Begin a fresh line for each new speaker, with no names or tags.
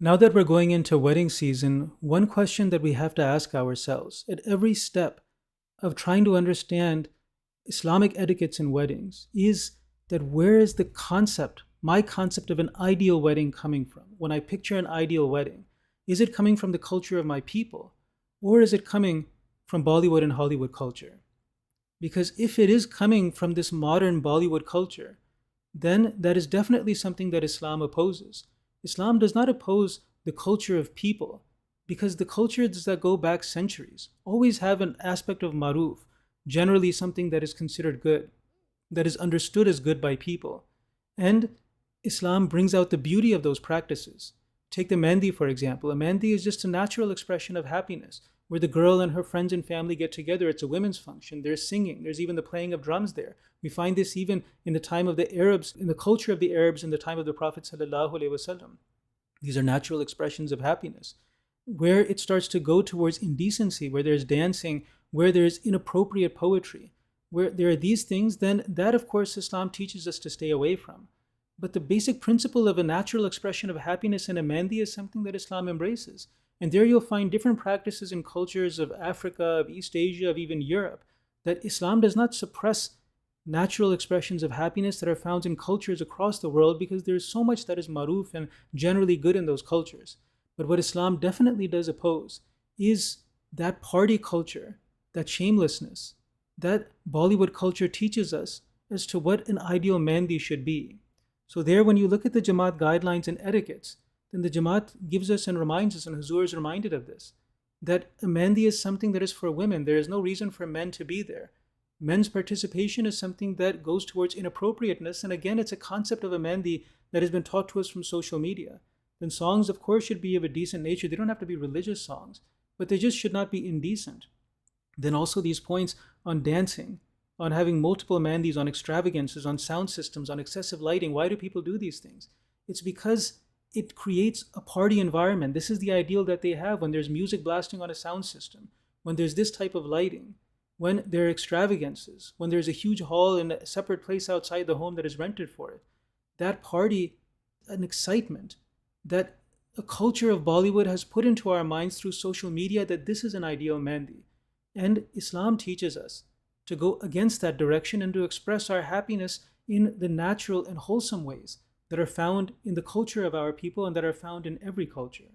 Now that we're going into wedding season, one question that we have to ask ourselves at every step of trying to understand Islamic etiquettes in weddings is that where is the concept, my concept of an ideal wedding coming from? When I picture an ideal wedding, is it coming from the culture of my people or is it coming from Bollywood and Hollywood culture? Because if it is coming from this modern Bollywood culture, then that is definitely something that Islam opposes. Islam does not oppose the culture of people because the cultures that go back centuries always have an aspect of maruf, generally something that is considered good, that is understood as good by people. And Islam brings out the beauty of those practices. Take the Mehndi, for example. A Mehndi is just a natural expression of happiness where the girl and her friends and family get together. It's a women's function. There's singing. There's even the playing of drums there. We find this even in the time of the Arabs, in the culture of the Arabs in the time of the Prophet ﷺ. These are natural expressions of happiness. Where it starts to go towards indecency, where there's dancing, where there's inappropriate poetry, where there are these things, then that, of course, Islam teaches us to stay away from. But the basic principle of a natural expression of happiness in a Mehndi is something that Islam embraces. And there you'll find different practices in cultures of Africa, of East Asia, of even Europe, that Islam does not suppress natural expressions of happiness that are found in cultures across the world because there's so much that is maruf and generally good in those cultures. But what Islam definitely does oppose is that party culture, that shamelessness, that Bollywood culture teaches us as to what an ideal Mehndi should be. So there, when you look at the Jamaat guidelines and etiquettes, then the Jamaat gives us and reminds us, and Huzur is reminded of this, that a Mehndi is something that is for women. There is no reason for men to be there. Men's participation is something that goes towards inappropriateness. And again, it's a concept of a Mehndi that has been taught to us from social media. Then songs, of course, should be of a decent nature. They don't have to be religious songs, but they just should not be indecent. Then also these points on dancing, on having multiple Mehendis, on extravagances, on sound systems, on excessive lighting. Why do people do these things? It's because it creates a party environment. This is the ideal that they have when there's music blasting on a sound system, when there's this type of lighting, when there are extravagances, when there's a huge hall in a separate place outside the home that is rented for it. That party, an excitement that a culture of Bollywood has put into our minds through social media that this is an ideal Mehndi. And Islam teaches us to go against that direction and to express our happiness in the natural and wholesome ways that are found in the culture of our people and that are found in every culture.